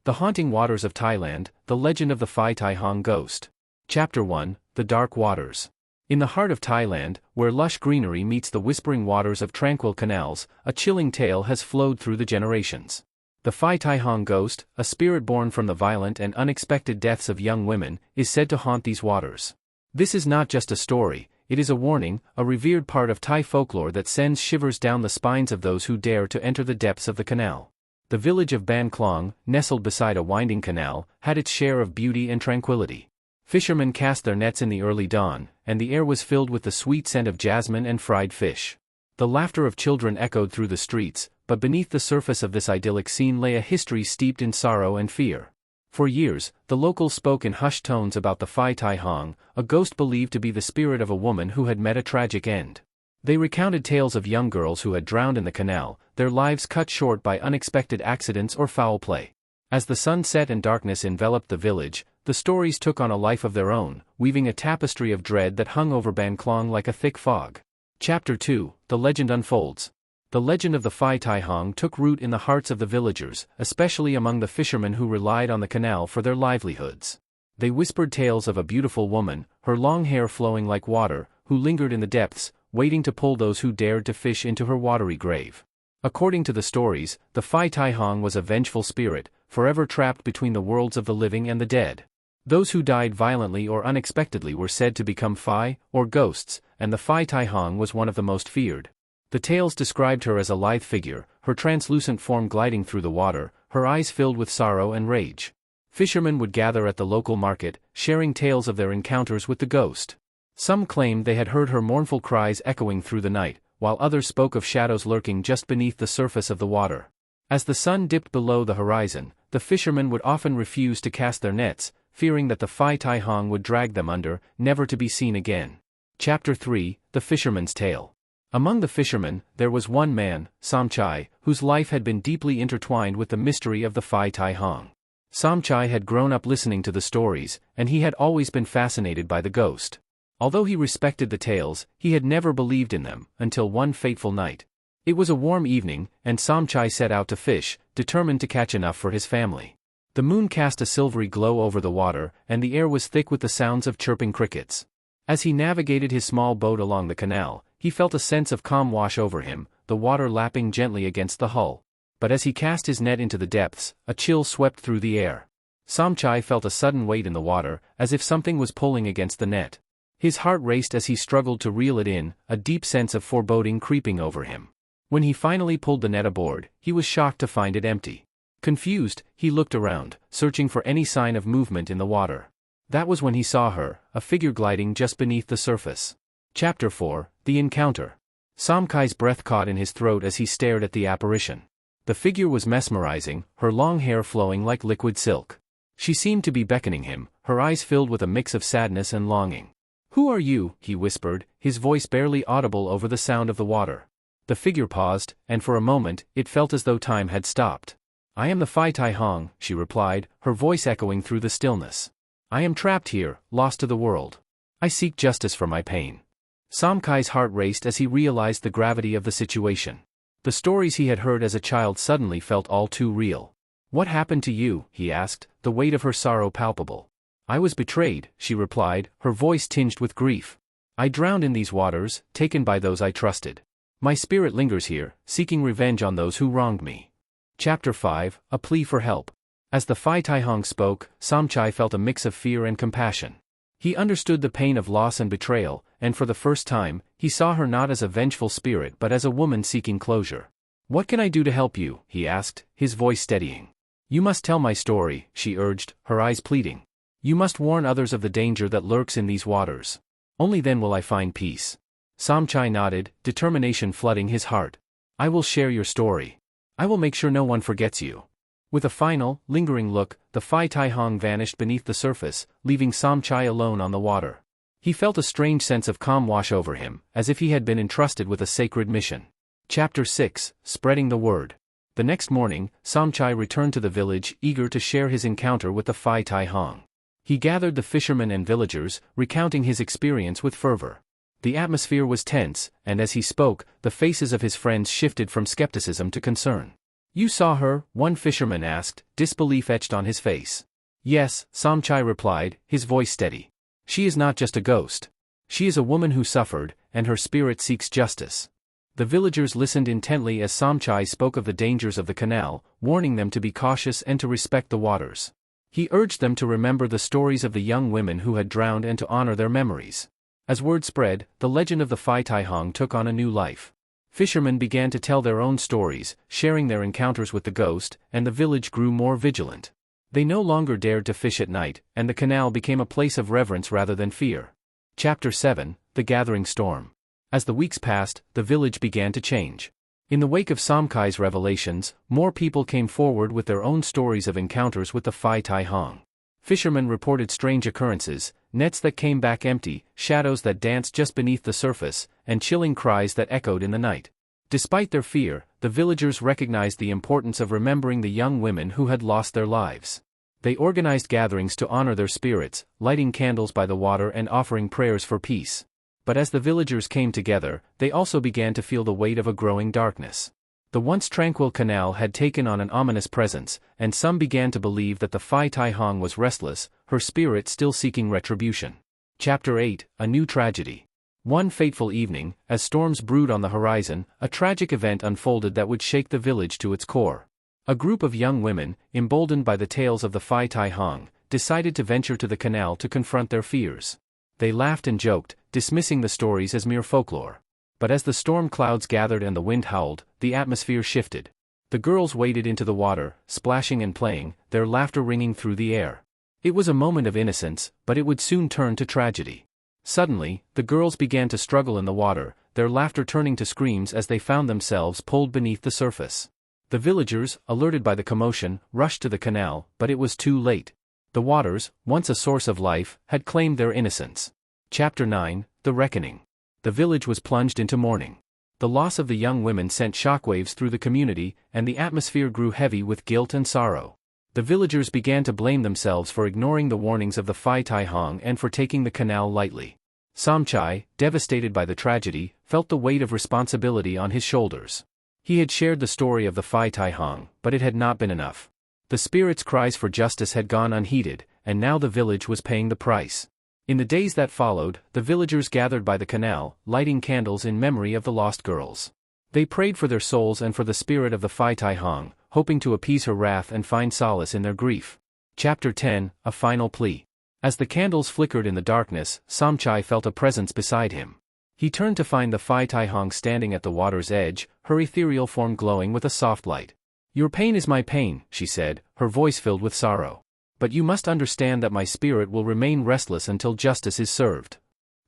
The Haunting Waters of Thailand, The Legend of the Phi Tai Ghost. Chapter 1, The Dark Waters. In the heart of Thailand, where lush greenery meets the whispering waters of tranquil canals, a chilling tale has flowed through the generations. The Phi Tai ghost, a spirit born from the violent and unexpected deaths of young women, is said to haunt these waters. This is not just a story, it is a warning, a revered part of Thai folklore that sends shivers down the spines of those who dare to enter the depths of the canal. The village of Ban Klong, nestled beside a winding canal, had its share of beauty and tranquility. Fishermen cast their nets in the early dawn, and the air was filled with the sweet scent of jasmine and fried fish. The laughter of children echoed through the streets, but beneath the surface of this idyllic scene lay a history steeped in sorrow and fear. For years, the locals spoke in hushed tones about the Phi Tai Hong, a ghost believed to be the spirit of a woman who had met a tragic end. They recounted tales of young girls who had drowned in the canal, their lives cut short by unexpected accidents or foul play. As the sun set and darkness enveloped the village, the stories took on a life of their own, weaving a tapestry of dread that hung over Ban Klong like a thick fog. Chapter 2, The Legend Unfolds. The legend of the Phi Tai Hong took root in the hearts of the villagers, especially among the fishermen who relied on the canal for their livelihoods. They whispered tales of a beautiful woman, her long hair flowing like water, who lingered in the depths, waiting to pull those who dared to fish into her watery grave. According to the stories, the Phi Tai Hong was a vengeful spirit, forever trapped between the worlds of the living and the dead. Those who died violently or unexpectedly were said to become Phi, or ghosts, and the Phi Tai Hong was one of the most feared. The tales described her as a lithe figure, her translucent form gliding through the water, her eyes filled with sorrow and rage. Fishermen would gather at the local market, sharing tales of their encounters with the ghost. Some claimed they had heard her mournful cries echoing through the night, while others spoke of shadows lurking just beneath the surface of the water. As the sun dipped below the horizon, the fishermen would often refuse to cast their nets, fearing that the Phi Tai Hong would drag them under, never to be seen again. Chapter 3, The Fisherman's Tale. Among the fishermen, there was one man, Somchai, whose life had been deeply intertwined with the mystery of the Phi Tai Hong. Somchai had grown up listening to the stories, and he had always been fascinated by the ghost. Although he respected the tales, he had never believed in them, until one fateful night. It was a warm evening, and Somchai set out to fish, determined to catch enough for his family. The moon cast a silvery glow over the water, and the air was thick with the sounds of chirping crickets. As he navigated his small boat along the canal, he felt a sense of calm wash over him, the water lapping gently against the hull. But as he cast his net into the depths, a chill swept through the air. Somchai felt a sudden weight in the water, as if something was pulling against the net. His heart raced as he struggled to reel it in, a deep sense of foreboding creeping over him. When he finally pulled the net aboard, he was shocked to find it empty. Confused, he looked around, searching for any sign of movement in the water. That was when he saw her, a figure gliding just beneath the surface. Chapter 4, The Encounter. Somchai's breath caught in his throat as he stared at the apparition. The figure was mesmerizing, her long hair flowing like liquid silk. She seemed to be beckoning him, her eyes filled with a mix of sadness and longing. "Who are you?" he whispered, his voice barely audible over the sound of the water. The figure paused, and for a moment, it felt as though time had stopped. "I am the Phi Tai Hong," she replied, her voice echoing through the stillness. "I am trapped here, lost to the world. I seek justice for my pain." Somchai's heart raced as he realized the gravity of the situation. The stories he had heard as a child suddenly felt all too real. "What happened to you?" he asked, the weight of her sorrow palpable. "I was betrayed," she replied, her voice tinged with grief. "I drowned in these waters, taken by those I trusted. My spirit lingers here, seeking revenge on those who wronged me." Chapter 5, A Plea for Help. As the Phi Tai Hong spoke, Somchai felt a mix of fear and compassion. He understood the pain of loss and betrayal, and for the first time, he saw her not as a vengeful spirit but as a woman seeking closure. "What can I do to help you?" he asked, his voice steadying. "You must tell my story," she urged, her eyes pleading. "You must warn others of the danger that lurks in these waters. Only then will I find peace." Somchai nodded, determination flooding his heart. "I will share your story. I will make sure no one forgets you." With a final, lingering look, the Phi Tai Hong vanished beneath the surface, leaving Somchai alone on the water. He felt a strange sense of calm wash over him, as if he had been entrusted with a sacred mission. Chapter 6, Spreading the Word. The next morning, Somchai returned to the village, eager to share his encounter with the Phi Tai Hong. He gathered the fishermen and villagers, recounting his experience with fervor. The atmosphere was tense, and as he spoke, the faces of his friends shifted from skepticism to concern. You saw her? One fisherman asked, disbelief etched on his face. Yes, Somchai replied, his voice steady. She is not just a ghost. She is a woman who suffered, and her spirit seeks justice. The villagers listened intently as Somchai spoke of the dangers of the canal, warning them to be cautious and to respect the waters. He urged them to remember the stories of the young women who had drowned and to honor their memories. As word spread, the legend of the Phi Tai took on a new life. Fishermen began to tell their own stories, sharing their encounters with the ghost, and the village grew more vigilant. They no longer dared to fish at night, and the canal became a place of reverence rather than fear. Chapter 7: The Gathering Storm. As the weeks passed, the village began to change. In the wake of Somchai's revelations, more people came forward with their own stories of encounters with the Phi Tai. Fishermen reported strange occurrences, nets that came back empty, shadows that danced just beneath the surface, and chilling cries that echoed in the night. Despite their fear, the villagers recognized the importance of remembering the young women who had lost their lives. They organized gatherings to honor their spirits, lighting candles by the water and offering prayers for peace. But as the villagers came together, they also began to feel the weight of a growing darkness. The once tranquil canal had taken on an ominous presence, and some began to believe that the Phi Tai was restless, her spirit still seeking retribution. Chapter 8: A New Tragedy. One fateful evening, as storms brewed on the horizon, a tragic event unfolded that would shake the village to its core. A group of young women, emboldened by the tales of the Phi Tai decided to venture to the canal to confront their fears. They laughed and joked, dismissing the stories as mere folklore. But as the storm clouds gathered and the wind howled, the atmosphere shifted. The girls waded into the water, splashing and playing, their laughter ringing through the air. It was a moment of innocence, but it would soon turn to tragedy. Suddenly, the girls began to struggle in the water, their laughter turning to screams as they found themselves pulled beneath the surface. The villagers, alerted by the commotion, rushed to the canal, but it was too late. The waters, once a source of life, had claimed their innocence. Chapter 9: The Reckoning. The village was plunged into mourning. The loss of the young women sent shockwaves through the community, and the atmosphere grew heavy with guilt and sorrow. The villagers began to blame themselves for ignoring the warnings of the Phi Tai and for taking the canal lightly. Somchai, devastated by the tragedy, felt the weight of responsibility on his shoulders. He had shared the story of the Phi Tai but it had not been enough. The spirits' cries for justice had gone unheeded, and now the village was paying the price. In the days that followed, the villagers gathered by the canal, lighting candles in memory of the lost girls. They prayed for their souls and for the spirit of the Phi Tai hoping to appease her wrath and find solace in their grief. Chapter 10: A Final Plea. As the candles flickered in the darkness, Somchai felt a presence beside him. He turned to find the Phi Tai standing at the water's edge, her ethereal form glowing with a soft light. "Your pain is my pain," she said, her voice filled with sorrow. "But you must understand that my spirit will remain restless until justice is served."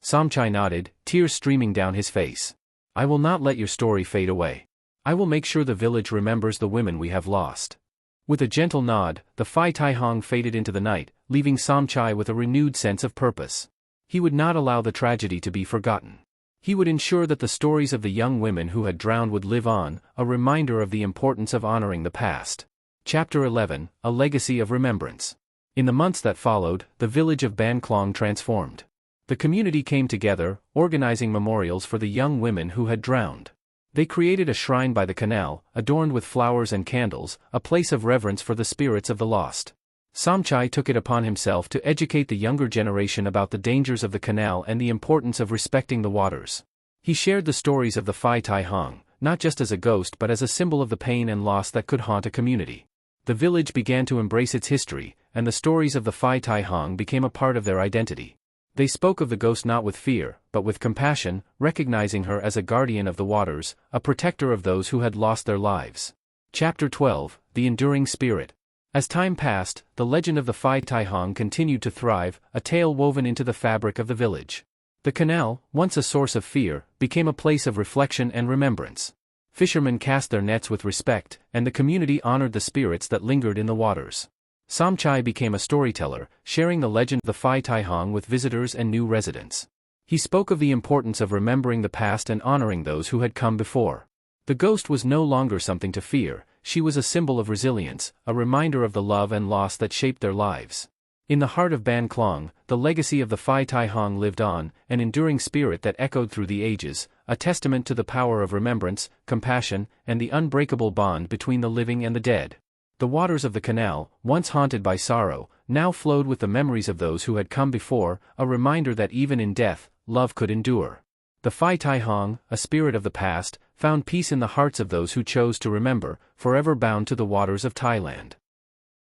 Somchai nodded, tears streaming down his face. "I will not let your story fade away. I will make sure the village remembers the women we have lost." With a gentle nod, the Phi Tai faded into the night, leaving Somchai with a renewed sense of purpose. He would not allow the tragedy to be forgotten. He would ensure that the stories of the young women who had drowned would live on, a reminder of the importance of honoring the past. Chapter 11: A Legacy of Remembrance. In the months that followed, the village of Ban Klong transformed. The community came together, organizing memorials for the young women who had drowned. They created a shrine by the canal, adorned with flowers and candles, a place of reverence for the spirits of the lost. Somchai took it upon himself to educate the younger generation about the dangers of the canal and the importance of respecting the waters. He shared the stories of the Phi Tai not just as a ghost but as a symbol of the pain and loss that could haunt a community. The village began to embrace its history, and the stories of the Phi Tai became a part of their identity. They spoke of the ghost not with fear, but with compassion, recognizing her as a guardian of the waters, a protector of those who had lost their lives. Chapter 12: The Enduring Spirit. As time passed, the legend of the Phi Tai continued to thrive, a tale woven into the fabric of the village. The canal, once a source of fear, became a place of reflection and remembrance. Fishermen cast their nets with respect, and the community honored the spirits that lingered in the waters. Somchai became a storyteller, sharing the legend of the Phi Tai with visitors and new residents. He spoke of the importance of remembering the past and honoring those who had come before. The ghost was no longer something to fear, she was a symbol of resilience, a reminder of the love and loss that shaped their lives. In the heart of Ban Klong, the legacy of the Phi Tai Hong lived on, an enduring spirit that echoed through the ages, a testament to the power of remembrance, compassion, and the unbreakable bond between the living and the dead. The waters of the canal, once haunted by sorrow, now flowed with the memories of those who had come before, a reminder that even in death, love could endure. The Phi Tai Hong, a spirit of the past, found peace in the hearts of those who chose to remember, forever bound to the waters of Thailand.